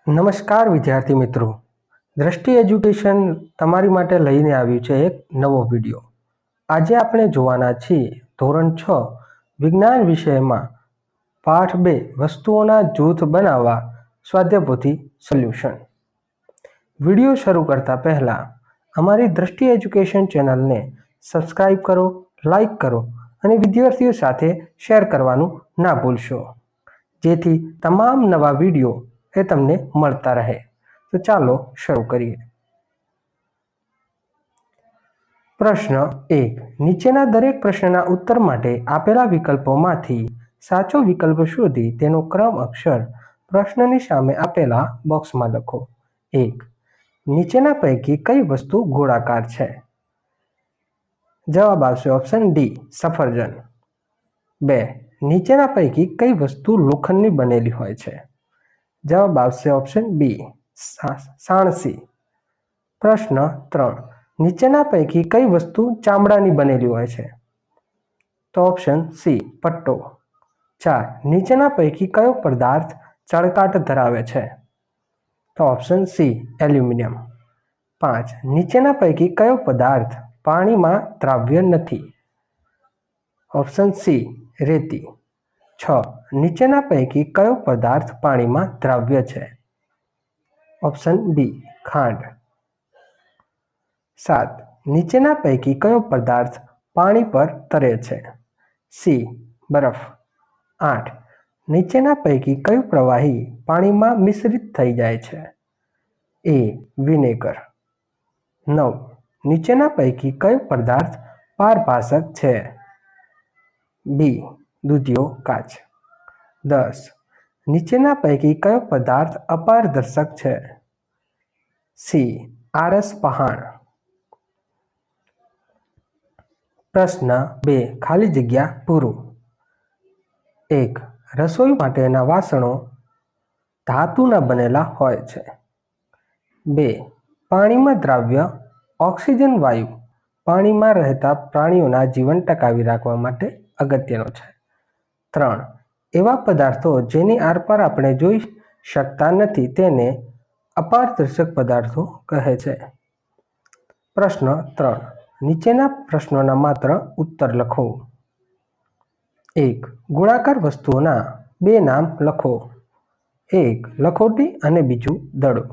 નમસ્કાર વિદ્યાર્થી મિત્રો, દ્રષ્ટિ એજ્યુકેશન તમારી માટે લઈને આવ્યું છે એક નવો વિડીયો। આજે આપણે જોવાના છીએ ધોરણ 6 વિજ્ઞાન વિષયમાં પાઠ 2 વસ્તુઓના જૂથ બનાવવા સ્વાધ્યાયપોથી સોલ્યુશન। વિડીયો શરૂ કરતા પહેલા અમારી દ્રષ્ટિ એજ્યુકેશન ચેનલને સબસ્ક્રાઇબ કરો, લાઈક કરો અને વિદ્યાર્થીઓ સાથે શેર કરવાનું ના ભૂલશો, જેથી તમામ નવા વિડીયો એ તમને મળતા રહે। તો ચાલો શરૂ કરીએ। પ્રશ્ન 1, નીચેના દરેક પ્રશ્નના ઉત્તર માટે આપેલા વિકલ્પોમાંથી સાચો વિકલ્પ શોધી તેનો ક્રમ અક્ષર પ્રશ્નની સામે આપેલા બોક્સમાં લખો। 1, નીચેના પૈકી કઈ વસ્તુ ગોળાકાર છે? જવાબ આવશે ઓપ્શન ડી, સફરજન। 2, નીચેના પૈકી કઈ વસ્તુ લોખંડની બનેલી હોય છે? જવાબ આવશે ઓપ્શન બી, સાણસી। પ્રશ્ન 3, નીચેના પૈકી કઈ વસ્તુ ચામડાની બનેલી હોય છે? તો ઓપ્શન સી, પટ્ટો। 4, નીચેના પૈકી કયો પદાર્થ ચળકાટ ધરાવે છે? તો ઓપ્શન સી, એલ્યુમિનિયમ। 5, નીચેના પૈકી કયો પદાર્થ પાણીમાં દ્રાવ્ય નથી? ઓપ્શન સી, રેતી। 6, નીચેના પૈકી કયો પદાર્થ પાણીમાં દ્રાવ્ય છે? ઓપ્શન બી, ખાંડ। 7, નીચેના પૈકી કયો પદાર્થ પાણી પર તરે છે? સી, બરફ। 8, નીચેના પૈકી કયું પ્રવાહી પાણીમાં મિશ્રિત થઈ જાય છે? એ, વિનેગર। 9, નીચેના પૈકી કયો પદાર્થ પારભાસક છે? બી, દૂધિયો કાચ। 10, નીચેના પૈકી કયો પદાર્થ અપારદર્શક છે? સી, આરસ પહાણ। પ્રશ્ન 2, ખાલી જગ્યા પૂરું। 1, રસોઈ માટેના વાસણો ધાતુના બનેલા હોય છે। 2, પાણીમાં દ્રાવ્ય ઓક્સિજન વાયુ પાણીમાં રહેતા પ્રાણીઓના જીવન ટકાવી રાખવા માટે અગત્યનો છે। 3, એવા પદાર્થો જેની આરપાર આપણે જોઈ શકતા નથી તેને અપારદર્શક પદાર્થો કહે છે। પ્રશ્ન 3, નીચેના પ્રશ્નોના માત્ર ઉત્તર લખો। 1, ગોળાકાર વસ્તુઓના 2 નામ લખો। 1, લખોટી અને બીજું દડો।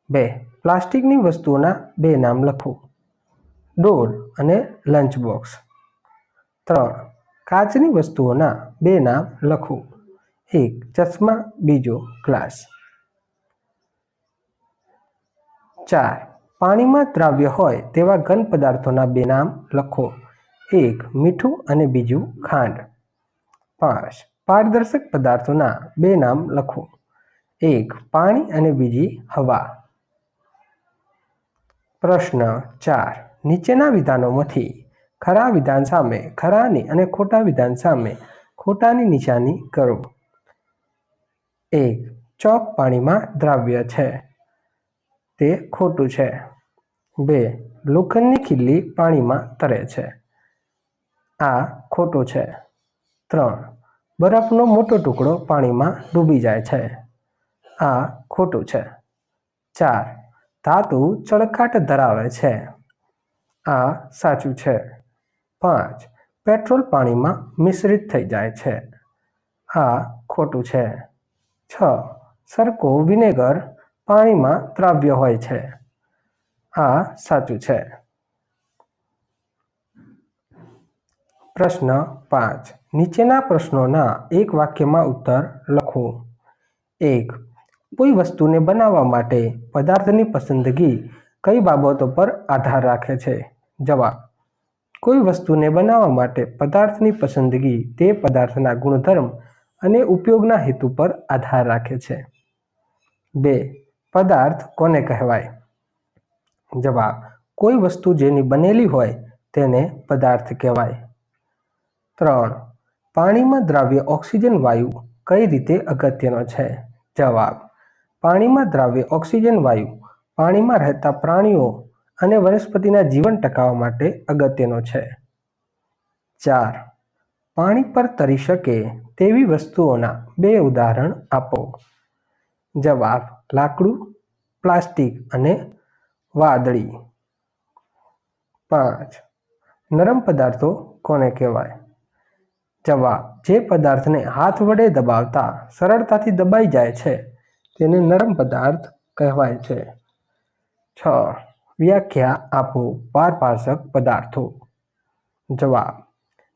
2, પ્લાસ્ટિકની વસ્તુઓના 2 નામ લખો। ડોલ અને લંચ બોક્સ। 3, કાચની વસ્તુઓના 2 નામ લખો। 1, ચશ્મા, બીજો ગ્લાસ। 4, પાણીમાં દ્રાવ્ય હોય તેવા ઘન પદાર્થોના 2 નામ લખો। 1, મીઠું અને બીજું ખાંડ। 5, પારદર્શક પદાર્થોના 2 નામ લખો। 1, પાણી અને બીજી હવા। પ્રશ્ન 4, નીચેના વિધાનોમાંથી ખરા વિધાન સામે ખરાની અને ખોટા વિધાન સામે ખોટાની નિશાની કરો। 1, ચોક પાણીમાં દ્રાવ્ય છે, તે ખોટું છે। 2, લોખંડની ખીલી પાણીમાં તરે છે, આ ખોટું છે। 3, બરફનો મોટો ટુકડો પાણીમાં ડૂબી જાય છે, આ ખોટું છે। 4, ધાતુ ચળકાટ ધરાવે છે, આ સાચું છે। 5, પેટ્રોલ પાણીમાં મિશ્રિત થઈ જાય છે, આ ખોટું છે। 6, સરકો વિનેગર પાણીમાં દ્રાવ્ય હોય છે, આ સાચું છે। પ્રશ્ન 5, નીચેના પ્રશ્નોના એક વાક્યમાં ઉત્તર લખો। 1, કોઈ વસ્તુને બનાવવા માટે પદાર્થની પસંદગી કઈ બાબતો પર આધાર રાખે છે? જવાબ, કોઈ વસ્તુને બનાવવા માટે પદાર્થની પસંદગી તે પદાર્થના ગુણધર્મ અને ઉપયોગના હેતુ પર આધાર રાખે છે। 2, પદાર્થ કોને કહેવાય? જવાબ, કોઈ વસ્તુ જેની બનેલી હોય તેને પદાર્થ કહેવાય। 3, પાણીમાં દ્રાવ્ય ઓક્સિજન વાયુ કઈ રીતે અગત્યનો છે? જવાબ, પાણીમાં દ્રાવ્ય ઓક્સિજન વાયુ પાણીમાં રહેતા પ્રાણીઓ અને વનસ્પતિના જીવન ટકાવવા માટે અગત્યનો છે। 4, પાણી પર તરી શકે તેવી વસ્તુઓના 2 ઉદાહરણ આપો। જવાબ લાકડું, પ્લાસ્ટિક અને વાદળી. 5. નરમ પદાર્થો કોને કહેવાય? જવાબ જે પદાર્થને હાથ વડે દબાવતા સરળતાથી દબાઈ જાય છે તેને નરમ પદાર્થ કહેવાય છે. 6. વ્યાખ્યા આપો પારભાષક પદાર્થો. જવાબ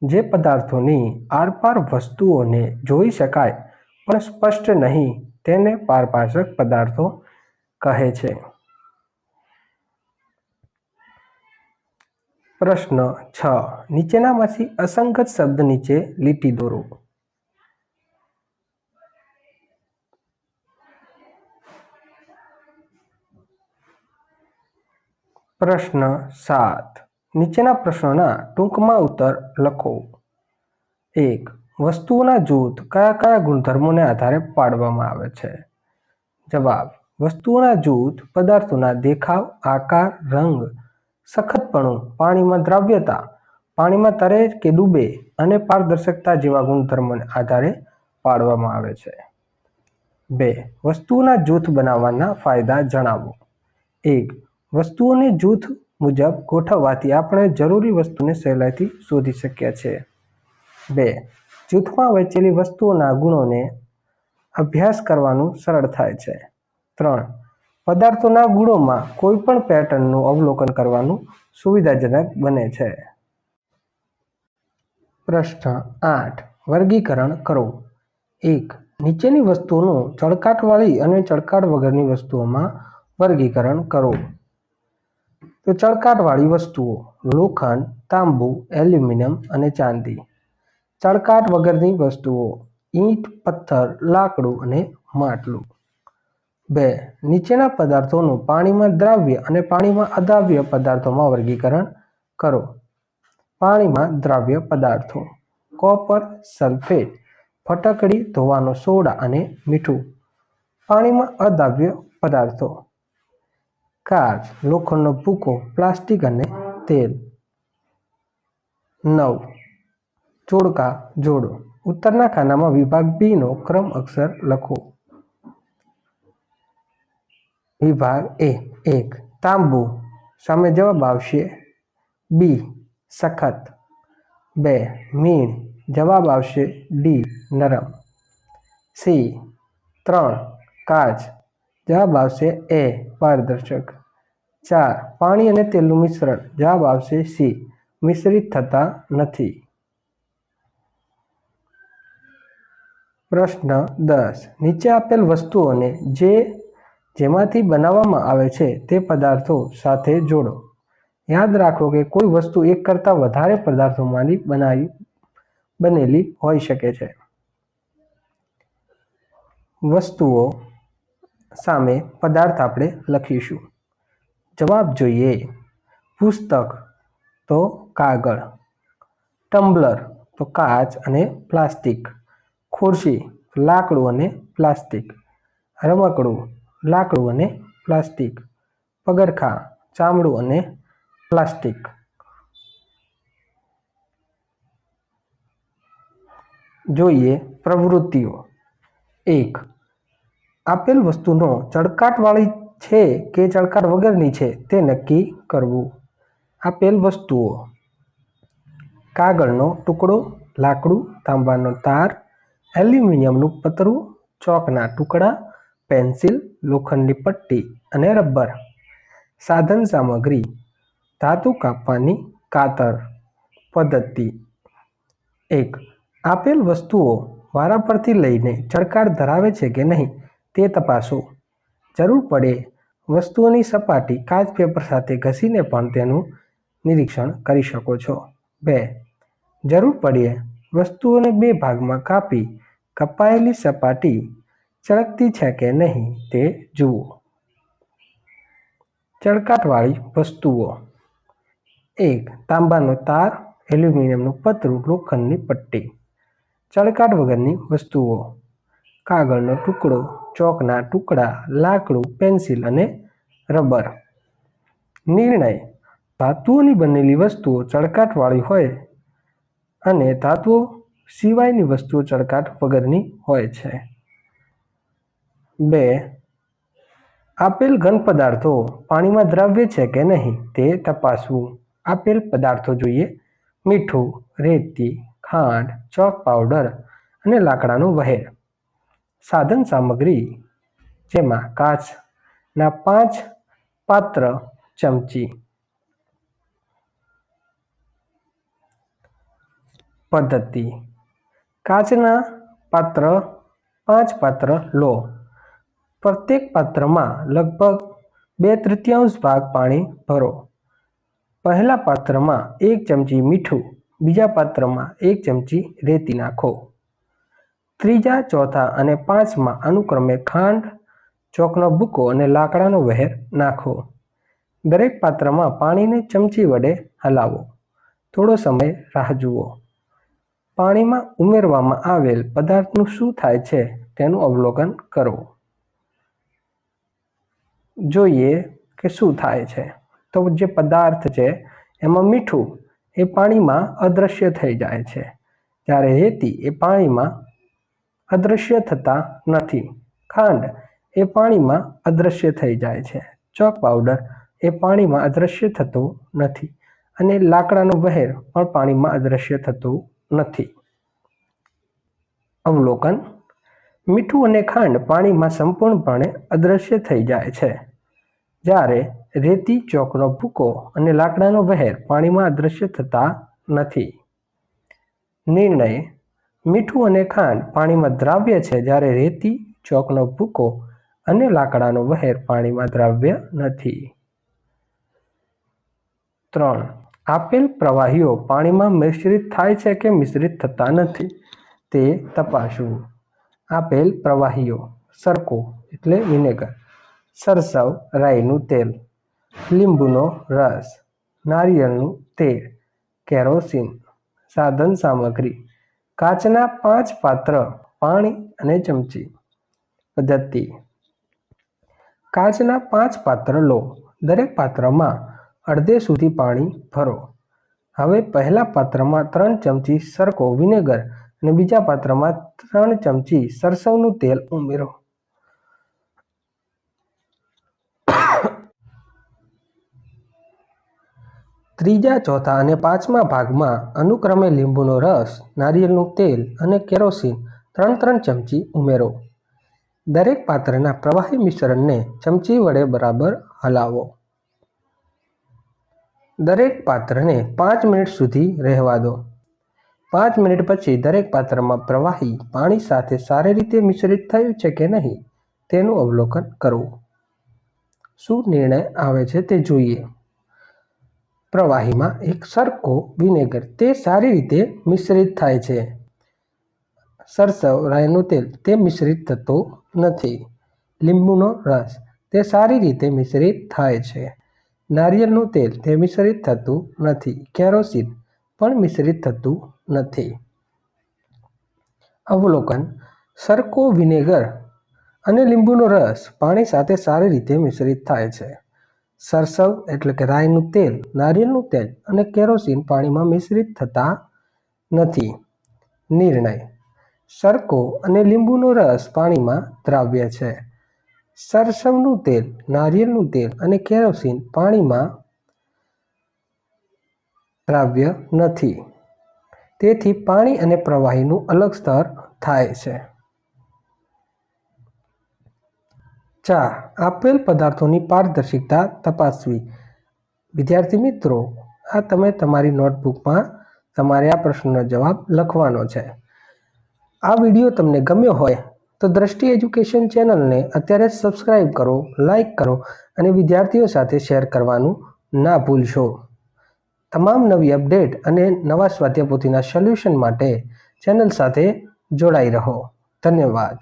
જે પદાર્થોની આરપાર વસ્તુઓને જોઈ શકાય પણ સ્પષ્ટ નહીં તેને પારભાષક પદાર્થો કહે છે. પ્રશ્ન 6. નીચેનામાંથી અસંગત શબ્દ નીચે લીટી દોરો. પ્રશ્ન 7. નીચેના પ્રશ્નોના ટૂંકમાં ઉત્તર લખો. 1. વસ્તુઓના જૂથ કયા કયા ગુણધર્મોને આધારે પાડવામાં આવે છે? જવાબ વસ્તુઓના જૂથ પદાર્થોના દેખાવ, આકાર, રંગ, સખતપણું, પાણીમાં દ્રાવ્યતા, પાણીમાં તરે કે ડૂબે અને પારદર્શકતા જેવા ગુણધર્મોને આધારે પાડવામાં આવે છે. 2. વસ્તુઓના જૂથ બનાવવાના ફાયદા જણાવો. 1. વસ્તુઓને જૂથ મુજબ ગોઠવવાથી આપણે જરૂરી વસ્તુને સહેલાઈથી શોધી શકીએ છીએ. 2. જૂથમાં વહેંચેલી વસ્તુઓના ગુણોને અભ્યાસ કરવાનું સરળ થાય છે. 3. પદાર્થોના ગુણોમાં કોઈપણ પેટર્નનું અવલોકન કરવાનું સુવિધાજનક બને છે. પ્રશ્ન 8. વર્ગીકરણ કરો. 1. નીચેની વસ્તુઓનું ચળકાટવાળી અને ચળકાટ વગરની વસ્તુઓમાં વર્ગીકરણ કરો. તો ચળકાટવાળી વસ્તુઓ લોખંડ, તાંબુ, એલ્યુમિનિયમ અને ચાંદી. ચળકાટ વગરની વસ્તુઓ ઈંટ, પથ્થર, લાકડું અને માટલું. 2. નીચેના પદાર્થોનું પાણીમાં દ્રાવ્ય અને પાણીમાં અદ્રાવ્ય પદાર્થોમાં વર્ગીકરણ કરો. પાણીમાં દ્રાવ્ય પદાર્થો કોપર, સલ્ફેટ, ફટકડી, ધોવાનો સોડા અને મીઠું. પાણીમાં અદ્રાવ્ય પદાર્થો કાચ, લોખંડનો ભૂકો, પ્લાસ્ટિક અને તેલ. 9. જોડકા જોડો. ઉત્તરના ખાનામાં વિભાગ બી નો ક્રમ અક્ષર લખો. વિભાગ એ 1. તાંબુ. સામે જવાબ આવશે બી. સખત. 2. મીણ. જવાબ આવશે ડી. નરમ. સી. 3. કાચ. જવાબ આવશે એ. પારદર્શક. 4. પાણી અને તેલનું મિશ્રણ. જવાબ આવશે સી. મિશ્રિત થતા નથી. પ્રશ્ન 10. નીચે આપેલ વસ્તુઓને જેમાંથી બનાવવામાં આવે છે તે પદાર્થો સાથે જોડો. યાદ રાખો કે કોઈ વસ્તુ એક કરતાં વધારે પદાર્થોમાંથી બનેલી હોઈ શકે છે. વસ્તુઓ સામે પદાર્થ આપણે લખીશું. જવાબ જોઈએ. પુસ્તક તો કાગળ, ટમ્બલર તો કાચ અને પ્લાસ્ટિક, ખુરશી લાકડું અને પ્લાસ્ટિક, રમકડું લાકડું અને પ્લાસ્ટિક, પગરખાં ચામડું અને પ્લાસ્ટિક. જોઈએ પ્રવૃત્તિઓ. 1. આપેલ વસ્તુનો ચળકાટવાળી છે કે ચળકાટ વગરની છે તે નક્કી કરવું. આપેલ વસ્તુઓ કાગળનો ટુકડો, લાકડું, તાંબાનો તાર, એલ્યુમિનિયમનું પતરું, ચોકના ટુકડા, પેન્સિલ, લોખંડની પટ્ટી અને રબર. સાધન સામગ્રી ધાતુ કાપવાની કાતર. પદ્ધતિ 1. આપેલ વસ્તુઓ વારાફરતી લઈને ચળકાટ ધરાવે છે કે નહીં તે તપાસો. જરૂર પડે વસ્તુઓની સપાટી કાચ પેપર સાથે ઘસીને પણ તેનું નિરીક્ષણ કરી શકો છો. 2. જરૂર પડે વસ્તુઓને 2 ભાગમાં કાપી કપાયેલી સપાટી ચળકતી છે કે નહીં તે જુઓ. ચળકાટવાળી વસ્તુઓ 1. તાંબાનો તાર, એલ્યુમિનિયમનું પતરું, લોખંડની પટ્ટી. ચળકાટ વગરની વસ્તુઓ કાગળનો ટુકડો, ચોકના ટુકડા, લાકડું, પેન્સિલ અને રબર. નિર્ણય: ધાતુઓની બનેલી વસ્તુઓ ચળકાટવાળી હોય અને ધાતુઓ સિવાયની વસ્તુઓ ચળકાટ વગરની હોય છે. 2. આપેલ ઘન પદાર્થો પાણીમાં દ્રાવ્ય છે કે નહીં તે તપાસવું. આપેલ પદાર્થો જોઈએ: મીઠું, રેતી, ખાંડ, ચોક પાવડર અને લાકડાનો વહેર. સાધન સામગ્રી જેમાં કાચના 5 પાત્ર, ચમચી. પદ્ધતિ: કાચના પાત્ર 5 પાત્ર લો. પ્રત્યેક પાત્રમાં લગભગ 2/3 ભાગ પાણી ભરો. પહેલા પાત્રમાં 1 ચમચી મીઠું, બીજા પાત્રમાં 1 ચમચી રેતી નાખો. ત્રીજા, ચોથા અને પાંચમા અનુક્રમે ખાંડ, ચોકનો ભૂકો અને લાકડાનો વહેર નાખો. દરેક પાત્રમાં પાણીને ચમચી વડે હલાવો. થોડો સમય રાહ જુઓ. પાણીમાં ઉમેરવામાં આવેલ પદાર્થનું શું થાય છે તેનું અવલોકન કરો. જોઈએ કે શું થાય છે. તો જે પદાર્થ છે એમાં મીઠું એ પાણીમાં અદૃશ્ય થઈ જાય છે, જ્યારે રેતી એ પાણીમાં અદૃશ્ય થતા નથી. ખાંડ એ પાણીમાં અદૃશ્ય થઈ જાય છે. ચોક પાવડર એ પાણીમાં અદૃશ્ય થતું નથી અને લાકડાનો વહેર પણ પાણીમાં અદૃશ્ય થતું નથી. અવલોકન: મીઠું અને ખાંડ પાણીમાં સંપૂર્ણપણે અદૃશ્ય થઈ જાય છે, જ્યારે રેતી, ચોકનો ભૂકો અને લાકડાનો વહેર પાણીમાં અદૃશ્ય થતા નથી. નિર્ણય: મીઠું અને ખાંડ પાણીમાં દ્રાવ્ય છે, જ્યારે રેતી, ચોકનો ભૂકો અને લાકડાનો વહેર પાણીમાં દ્રાવ્ય નથી. 3. આપેલ પ્રવાહીઓ પાણીમાં મિશ્રિત થાય છે કે મિશ્રિત થતા નથી તે તપાસવું. આપેલ પ્રવાહીઓ: સરકો એટલે વિનેગર, સરસવ, રાઈનું તેલ, લીંબુનો રસ, નારિયેળનું તેલ, કેરોસીન. સાધન સામગ્રી: કાચના 5 પાત્ર, પાણી અને ચમચી. પદ્ધતિ: કાચના 5 પાત્ર લો. દરેક પાત્રમાં અડધે સુધી પાણી ભરો. હવે પહેલા પાત્રમાં 3 ચમચી સરકો વિનેગર અને બીજા પાત્રમાં 3 ચમચી સરસવનું તેલ ઉમેરો. ત્રીજા, ચોથા અને પાંચમા ભાગમાં અનુક્રમે લીંબુનો રસ, નારિયેળનું તેલ અને કેરોસીન 3-3 ચમચી ઉમેરો. દરેક પાત્રના પ્રવાહી મિશ્રણને ચમચી વડે બરાબર હલાવો. દરેક પાત્રને 5 મિનિટ સુધી રહેવા દો. 5 મિનિટ પછી દરેક પાત્રમાં પ્રવાહી પાણી સાથે સારી રીતે મિશ્રિત થયું છે કે નહીં તેનું અવલોકન કરવું. શું નિર્ણય આવે છે તે જોઈએ. પ્રવાહીમાં એક સરકો વિનેગર તે સારી રીતે મિશ્રિત થાય છે. સરસવ, રાઈનું તેલ તે મિશ્રિત થતો નથી. લીંબુનો રસ તે સારી રીતે મિશ્રિત થાય છે. નારિયેળનું તેલ તે મિશ્રિત થતું નથી. કેરોસીન પણ મિશ્રિત થતું નથી. અવલોકન: સરકો વિનેગર અને લીંબુનો રસ પાણી સાથે સારી રીતે મિશ્રિત થાય છે. સરસવ એટલે કે રાઈનું તેલ, નારિયેળનું તેલ અને કેરોસીન પાણીમાં મિશ્રિત થતા નથી. નિર્ણય: સરકો અને લીંબુનો રસ પાણીમાં દ્રાવ્ય છે. સરસવનું તેલ, નારિયેળનું તેલ અને કેરોસીન પાણીમાં દ્રાવ્ય નથી. તેથી પાણી અને પ્રવાહીનું અલગ સ્તર થાય છે. 4. આપેલ પદાર્થોની પારદર્શિતા તપાસવી. વિદ્યાર્થી મિત્રો, આ તમે તમારી નોટબુકમાં તમારે આ પ્રશ્નનો જવાબ લખવાનો છે. આ વિડીયો તમને ગમ્યો હોય તો દ્રષ્ટિ એજ્યુકેશન ચેનલને અત્યારે સબસ્ક્રાઈબ કરો, લાઈક કરો અને વિદ્યાર્થીઓ સાથે શેર કરવાનું ના ભૂલશો. તમામ નવી અપડેટ અને નવા સ્વાધ્યાય પોથીના સોલ્યુશન માટે ચેનલ સાથે જોડાઈ રહો. ધન્યવાદ.